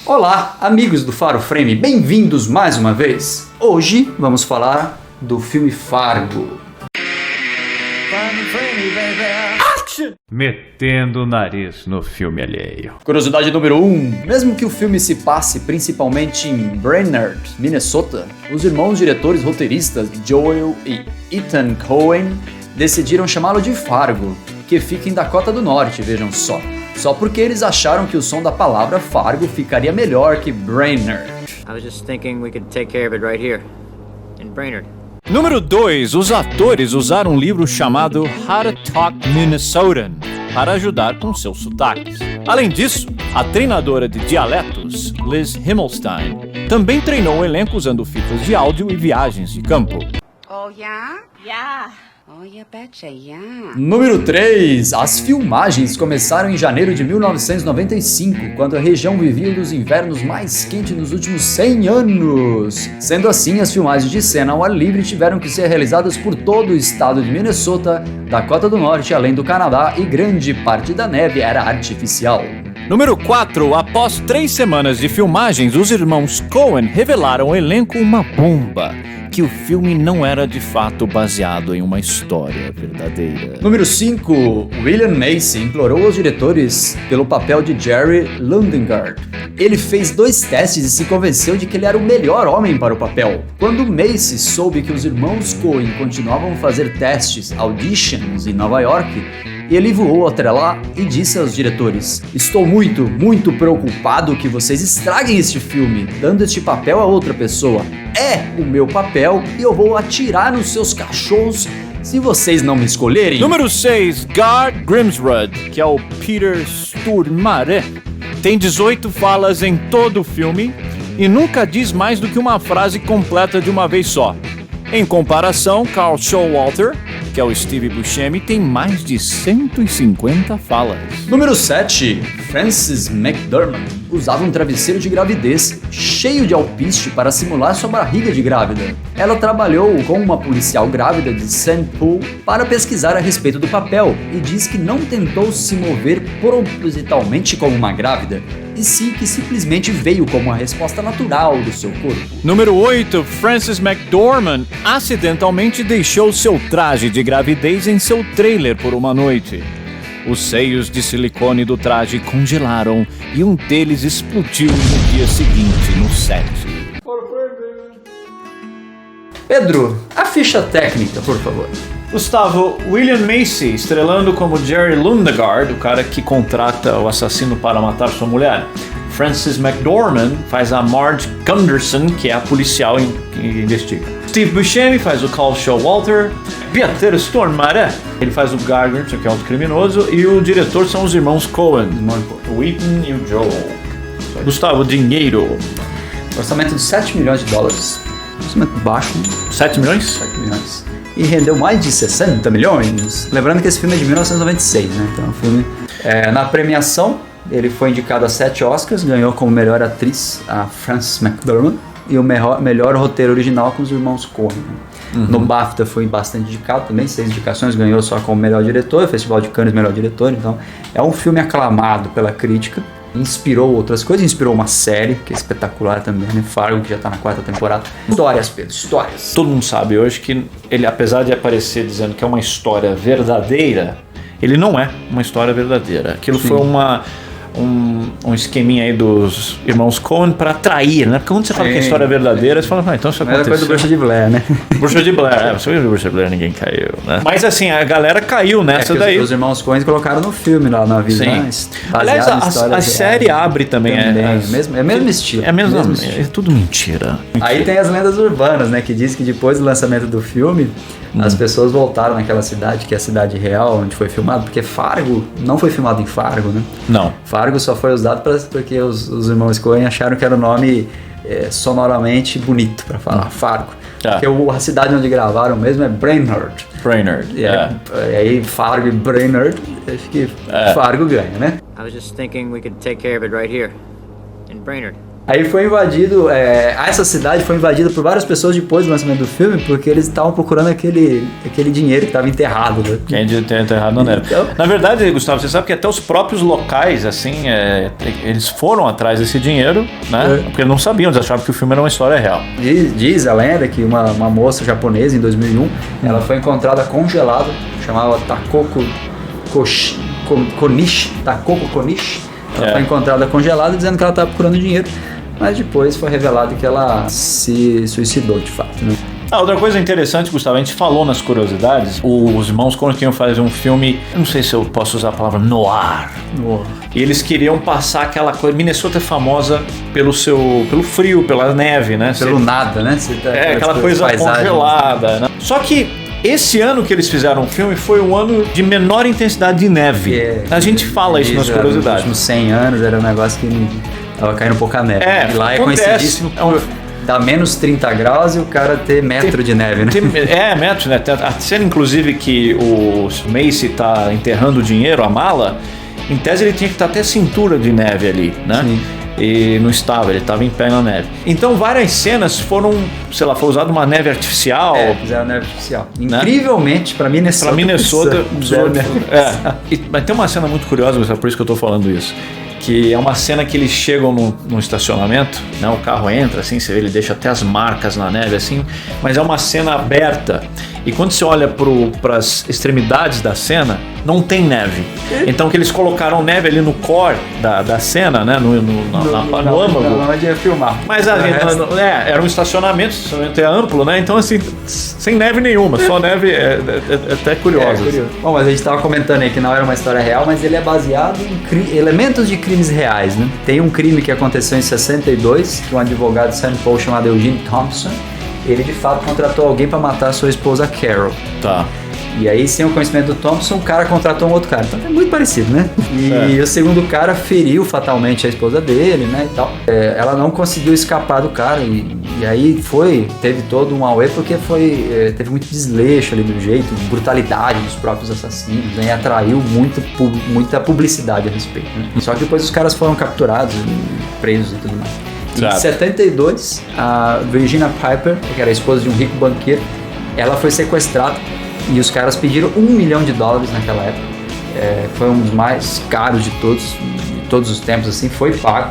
Olá, amigos do Faro Frame, bem-vindos mais uma vez. Hoje vamos falar do filme Fargo. Metendo o nariz no filme alheio. Curiosidade número 1. Mesmo que o filme se passe principalmente em Brainerd, Minnesota, os irmãos diretores roteiristas Joel e Ethan Coen decidiram chamá-lo de Fargo, que fica em Dakota do Norte, vejam só. Só porque eles acharam que o som da palavra Fargo ficaria melhor que Brainerd. I was just thinking we could take care of it right here, in Brainerd. Número 2. Os atores usaram um livro chamado How to Talk Minnesotan para ajudar com seus sotaques. Além disso, a treinadora de dialetos, Liz Himmelstein, também treinou o elenco usando fitas de áudio e viagens de campo. Oh, yeah? Yeah. Oh, you betcha, yeah. Número 3. As filmagens começaram em janeiro de 1995, quando a região vivia um dos invernos mais quentes nos últimos 100 anos. Sendo assim, as filmagens de cena ao ar livre tiveram que ser realizadas por todo o estado de Minnesota, Dakota do Norte, além do Canadá, e grande parte da neve era artificial. Número 4. Após 3 semanas de filmagens, os irmãos Coen revelaram ao elenco uma bomba: que o filme não era de fato baseado em uma história verdadeira. Número 5. William Macy implorou aos diretores pelo papel de Jerry Lundengard. Ele fez 2 testes e se convenceu de que ele era o melhor homem para o papel. Quando Macy soube que os irmãos Coen continuavam a fazer testes, auditions em Nova York, ele voou até lá e disse aos diretores: "Estou muito preocupado que vocês estraguem este filme, dando este papel a outra pessoa. É o meu papel e eu vou atirar nos seus cachorros se vocês não me escolherem." Número 6. Gard Grimsrud, que é o Peter Stormare, tem 18 falas em todo o filme e nunca diz mais do que uma frase completa de uma vez só. Em comparação, Carl Showalter, que é o Steve Buscemi, tem mais de 150 falas. Número 7. Frances McDormand usava um travesseiro de gravidez cheio de alpiste para simular sua barriga de grávida. Ela trabalhou com uma policial grávida de St. Paul para pesquisar a respeito do papel e diz que não tentou se mover propositalmente como uma grávida, e sim que simplesmente veio como uma resposta natural do seu corpo. Número 8. Frances McDormand acidentalmente deixou seu traje de gravidez em seu trailer por uma noite. Os seios de silicone do traje congelaram e um deles explodiu no dia seguinte no set. Pedro, a ficha técnica, por favor. Gustavo, William Macy estrelando como Jerry Lundengard, o cara que contrata o assassino para matar sua mulher. Frances McDormand faz a Marge Gunderson, que é a policial que investiga. Steve Buscemi faz o Carl Showalter. Peter Stormare, ele faz o Gardner, que é outro criminoso. E o diretor são os irmãos Coen, o Ethan e o Joel. Gustavo, dinheiro. Orçamento de 7 milhões de dólares. Orçamento baixo, 7 milhões? 7 milhões. E rendeu mais de 60 milhões. Lembrando que esse filme é de 1996, né? Então, o filme... na premiação, ele foi indicado a 7 Oscars, ganhou como melhor atriz a Frances McDormand e o melhor roteiro original com os irmãos Coen. No BAFTA foi bastante indicado também, 6 indicações, ganhou só como melhor diretor, Festival de Cannes melhor diretor. Então, é um filme aclamado pela crítica. Inspirou outras coisas, inspirou uma série que é espetacular também, né? Fargo, que já tá na 4ª temporada. Histórias, Pedro, histórias. Todo mundo sabe hoje que ele, apesar de aparecer dizendo que é uma história verdadeira, ele não é uma história verdadeira. Aquilo foi um esqueminha aí dos irmãos Coen para atrair, né? Porque quando você fala que é história verdadeira, você fala, então isso aconteceu. É coisa do Bruxa de Blair, né? Bruxa de Blair, você viu o Bruxa de Blair, ninguém caiu, né? Mas assim, a galera caiu nessa daí. Os irmãos Coen colocaram no filme lá na vida. Sim. Aliás, a série abre também. É o mesmo estilo. É tudo mentira. Aí tem as lendas urbanas, né? Que diz que depois do lançamento do filme, as pessoas voltaram naquela cidade, que é a cidade real, onde foi filmado, porque Fargo não foi filmado em Fargo, né? Não. Fargo só foi usado porque os irmãos Coen acharam que era o nome sonoramente bonito para falar, Fargo. Porque a cidade onde gravaram mesmo é Brainerd. E aí Fargo e Brainerd, acho que Fargo ganha, né? I was just thinking we could take care of it right here, in Brainerd. Aí foi invadido, essa cidade foi invadida por várias pessoas depois do lançamento do filme, porque eles estavam procurando aquele dinheiro que estava enterrado, né? Que ainda tem enterrado na neve. Então... Na verdade, Gustavo, você sabe que até os próprios locais, assim, eles foram atrás desse dinheiro, né? Porque eles não sabiam, eles achavam que o filme era uma história real. Diz a lenda que uma moça japonesa, em 2001, ela foi encontrada congelada, chamava Takoko Konishi. Ela foi encontrada congelada, dizendo que ela estava procurando dinheiro. Mas depois foi revelado que ela se suicidou, de fato, né? Outra coisa interessante, Gustavo, a gente falou nas curiosidades, os irmãos Coen queriam fazer um filme, eu não sei se eu posso usar a palavra noir. E eles queriam passar aquela coisa, Minnesota é famosa pelo frio, pela neve, né? Pelo nada, né? Aquela coisa congelada, né? Só que esse ano que eles fizeram o filme foi um ano de menor intensidade de neve. A gente fala isso nas curiosidades. Nos últimos 100 anos era um negócio que tava caindo pouca neve. E lá acontece. É conhecidíssimo dá menos 30 graus e o cara ter metro de neve, né? Metro, né? A cena, inclusive, que o Macy tá enterrando o dinheiro, a mala, em tese ele tinha que estar até cintura de neve ali, né? Sim. E não estava, ele estava em pé na neve. Então várias cenas foram, sei lá, foi usada uma neve artificial. Fizeram neve artificial. Incrivelmente, pra Minnesota. Mas tem uma cena muito curiosa, por isso que eu tô falando isso. Que é uma cena que eles chegam num estacionamento, né? O carro entra, assim, você vê, ele deixa até as marcas na neve, assim, mas é uma cena aberta. E quando você olha para as extremidades da cena, não tem neve. Então que eles colocaram neve ali no core da cena, né? No âmago. Não ia filmar. Mas era um estacionamento, o estacionamento é amplo, né? Então assim, sem neve nenhuma, só neve é até curioso. Curioso. Bom, mas a gente estava comentando aí que não era uma história real, mas ele é baseado em elementos de crimes reais, né? Tem um crime que aconteceu em 62, que um advogado de St. Paul chamado Eugene Thompson, ele de fato contratou alguém para matar a sua esposa Carol. Tá. E aí, sem o conhecimento do Thompson, o cara contratou um outro cara. Então é muito parecido, né? E o segundo cara feriu fatalmente a esposa dele, né? E tal. Ela não conseguiu escapar do cara. E aí teve todo um auê, porque teve muito desleixo ali do jeito, brutalidade dos próprios assassinos, né? E atraiu muita publicidade a respeito, né? Só que depois os caras foram capturados, presos e tudo mais. Em 72, a Virginia Piper, que era a esposa de um rico banqueiro, ela foi sequestrada e os caras pediram $1 milhão naquela época. Foi um dos mais caros de todos os tempos, assim, foi pago.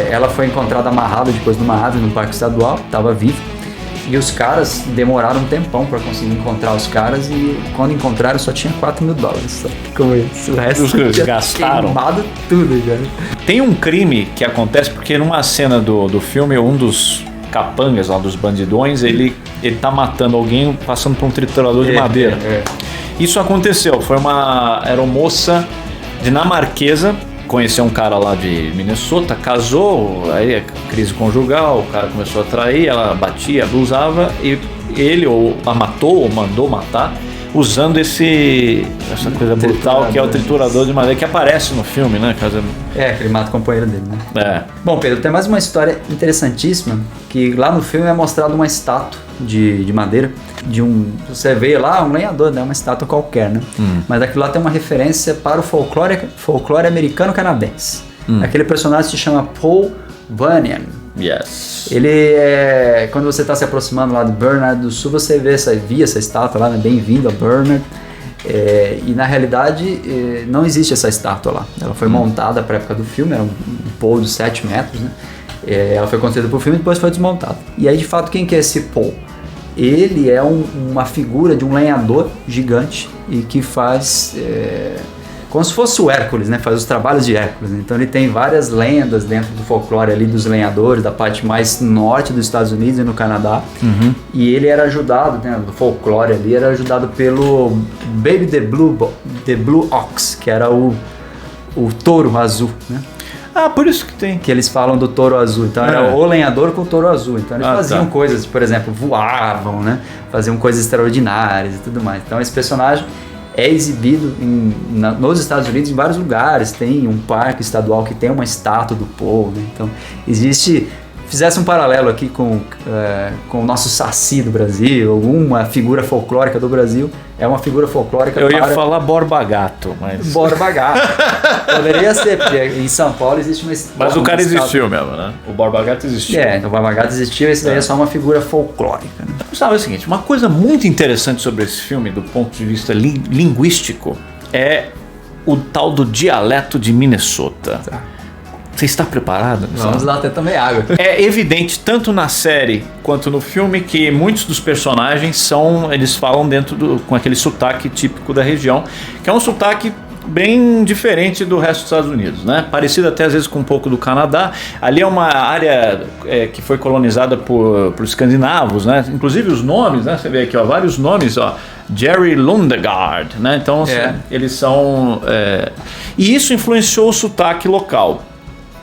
Ela foi encontrada amarrada depois numa árvore no parque estadual, estava viva. E os caras demoraram um tempão para conseguir encontrar os caras e quando encontraram só tinha $4 mil. Como isso? O resto tinha queimado tudo já. Tem um crime que acontece porque numa cena do filme, um dos capangas lá, dos bandidões, ele tá matando alguém passando por um triturador de madeira. Isso aconteceu, era uma moça dinamarquesa, conheceu um cara lá de Minnesota, casou, aí crise conjugal, o cara começou a trair, ela batia, abusava e ele ou a matou ou mandou matar usando essa coisa brutal que é o triturador de madeira que aparece no filme, né? Que ele mata o companheiro dele, né? Bom, Pedro, tem mais uma história interessantíssima que lá no filme é mostrado uma estátua de madeira você vê lá um lenhador, né? Uma estátua qualquer, né? Mas aquilo lá tem uma referência para o folclore americano-canadense. Aquele personagem se chama Paul Bunyan. Yes. Ele quando você está se aproximando lá de Bernard do Sul, você via essa estátua lá, né? Bem-vindo a Bernard. E na realidade não existe essa estátua lá. Ela foi montada para a época do filme, era um Paul de 7 metros, né? Ela foi construída para o filme e depois foi desmontada. E aí de fato quem que é esse Paul? Ele é uma figura de um lenhador gigante e que faz como se fosse o Hércules, né? Faz os trabalhos de Hércules, né? Então ele tem várias lendas dentro do folclore ali dos lenhadores, da parte mais norte dos Estados Unidos e no Canadá. E ele era ajudado, né? Do folclore ali, era ajudado pelo Baby the Blue Ox, que era o touro azul, né? Por isso que tem. Que eles falam do touro azul. Então era o lenhador com o touro azul. Então eles faziam coisas, por exemplo, voavam, né? Faziam coisas extraordinárias e tudo mais. Então esse personagem é exibido nos Estados Unidos em vários lugares. Tem um parque estadual que tem uma estátua do Paul, né? Então existe fizesse um paralelo aqui com o nosso Saci do Brasil, alguma figura folclórica do Brasil, é uma figura folclórica Eu ia falar Borba Gato, mas... Borba Gato. Poderia ser, porque em São Paulo existe uma história. Mas o cara existiu mesmo, né? O Borba Gato existiu. O Borba Gato existiu, esse daí é só uma figura folclórica. Né? Sabe o seguinte, uma coisa muito interessante sobre esse filme, do ponto de vista linguístico, é o tal do dialeto de Minnesota. Tá. Você está preparado? Vamos lá, até também água. É evidente, tanto na série quanto no filme, que muitos dos personagens eles falam com aquele sotaque típico da região, que é um sotaque bem diferente do resto dos Estados Unidos, né? Parecido até às vezes com um pouco do Canadá. Ali é uma área que foi colonizada por escandinavos, né? Inclusive os nomes, né? Você vê aqui, ó, vários nomes, ó. Jerry Lundegard, né? Então, eles são... E isso influenciou o sotaque local.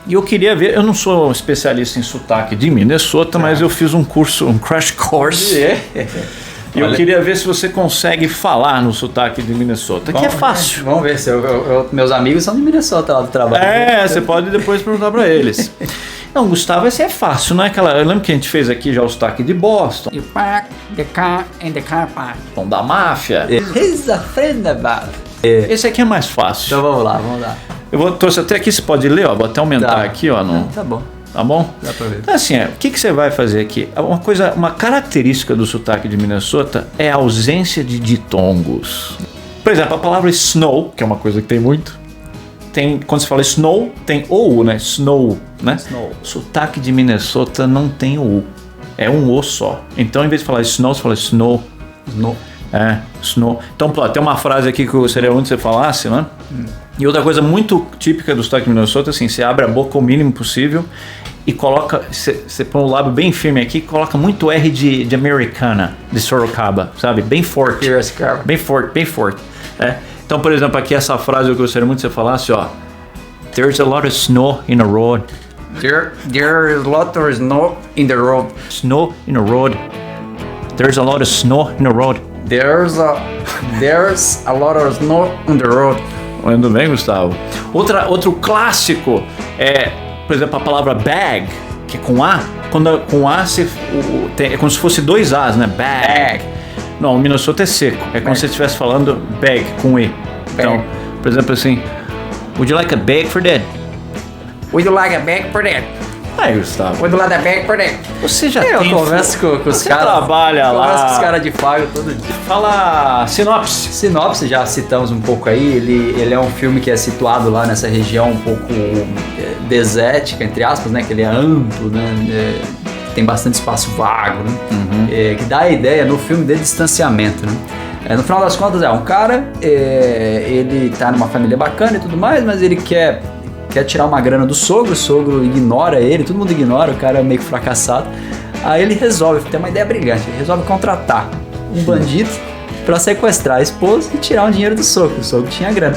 E eu queria ver, eu não sou especialista em sotaque de Minnesota, mas eu fiz um crash course. E eu queria ver se você consegue falar no sotaque de Minnesota, que é fácil. Vamos ver se meus amigos são de Minnesota lá do trabalho. Você pode depois perguntar pra eles. Não, Gustavo, esse é fácil, não é aquela... Eu lembro que a gente fez aqui já o sotaque de Boston. You park the car in the car park. Da máfia. He's a friend of ours. Esse aqui é mais fácil. Então vamos lá. Eu trouxe até aqui, você pode ler, ó. Vou até aumentar aqui, ó. Tá bom. Tá bom? Dá pra ver. Então, assim, o que você vai fazer aqui? Uma característica do sotaque de Minnesota é a ausência de ditongos. Por exemplo, a palavra snow, que é uma coisa que tem muito. Quando você fala snow, tem o, né? Snow, né? Snow. Sotaque de Minnesota não tem o U. É um O só. Então, em vez de falar snow, você fala snow. Snow. Snow. Então, tem uma frase aqui que seria onde você falasse, né? E outra coisa muito típica do sotaque de Minnesota, assim, você abre a boca o mínimo possível e coloca, você põe o lábio bem firme aqui e coloca muito R de Americana, de Sorocaba, sabe? Bem forte. Bem forte. Então, por exemplo, aqui essa frase eu gostaria muito que você falasse, ó. There's a lot of snow in the road. There is a lot of snow in the road. Snow in the road. There's a lot of snow in the road. There's a lot of snow on the road. Indo bem, Gustavo? Outro clássico é, por exemplo, a palavra bag, que é com A. Quando com A é como se fosse dois As, né? Bag. Não, o Minnesota é seco. É como se você estivesse falando bag com E. Então, por exemplo, assim, would you like a bag for that? Would you like a bag for that? Aí, Gustavo. Would you like a bag for that? Você já Eu tem... converso com os Você caras. trabalha lá. Converso com os caras de Fábio todo dia. Fala sinopse. Sinopse, já citamos um pouco aí, ele é um filme que é situado lá nessa região um pouco desértica, entre aspas, né, que ele é amplo, né, tem bastante espaço vago, né, que dá a ideia no filme de distanciamento, né. No final das contas um cara, ele tá numa família bacana e tudo mais, mas ele quer tirar uma grana do sogro, o sogro ignora ele, todo mundo ignora, o cara é meio que fracassado. Aí ele resolve, tem uma ideia brilhante, ele resolve contratar um bandido pra sequestrar a esposa e tirar o dinheiro do sogro. O sogro tinha grana.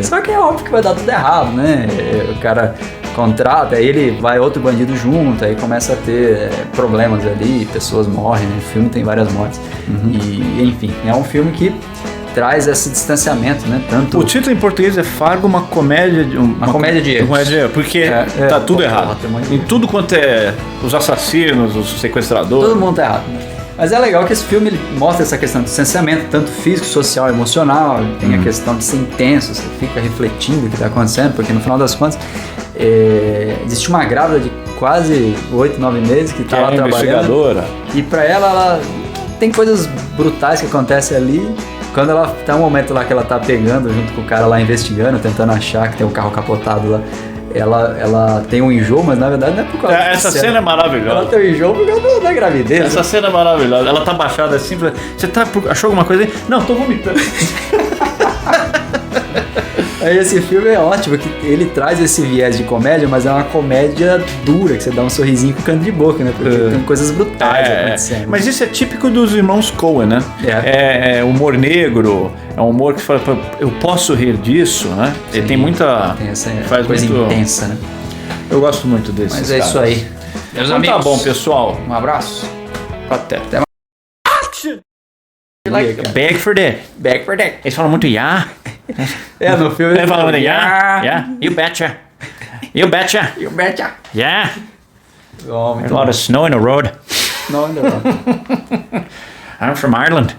Só que é óbvio que vai dar tudo errado, né? O cara contrata, aí ele vai outro bandido junto, aí começa a ter problemas ali, pessoas morrem, né? O filme tem várias mortes. E, enfim, é um filme que traz esse distanciamento, né? Tanto... O título em português é Fargo, uma comédia de... Uma comédia de erros. Porque tá tudo errado. Em tudo quanto é os assassinos, os sequestradores. Todo mundo tá errado. Mas é legal que esse filme ele mostra essa questão do distanciamento, tanto físico, social, emocional. Tem a questão de ser intenso, você fica refletindo o que está acontecendo, porque no final das contas existe uma grávida de quase 8, 9 meses que está lá trabalhando. Investigadora. E para ela tem coisas brutais que acontecem ali. Quando ela tá um momento lá que ela tá pegando junto com o cara lá investigando, tentando achar que tem um carro capotado lá. Ela tem um enjoo, mas na verdade não é por causa essa cena é maravilhosa. Ela tem um enjoo por causa da gravidez. Essa cena é maravilhosa. Ela tá baixada assim. Você achou alguma coisa aí? Não, tô vomitando. Aí esse filme é ótimo, que ele traz esse viés de comédia, mas é uma comédia dura, que você dá um sorrisinho com o canto de boca, né? Porque tem coisas brutais acontecendo. Mas isso é típico dos irmãos Coen, né? É humor negro, é um humor que fala, eu posso rir disso, né? Ele tem muita... Tem essa faz coisa muito, intensa, né? Eu gosto muito desse. Mas é isso aí. Meus então amigos. Tá bom, pessoal. Um abraço. Até. Action! Bag for that. Bag for that. Eles falam muito No filme ele fala muito you betcha. You betcha. You betcha. Yeah. Oh, There's a lot of snow in the road. Não, não. I'm from Ireland.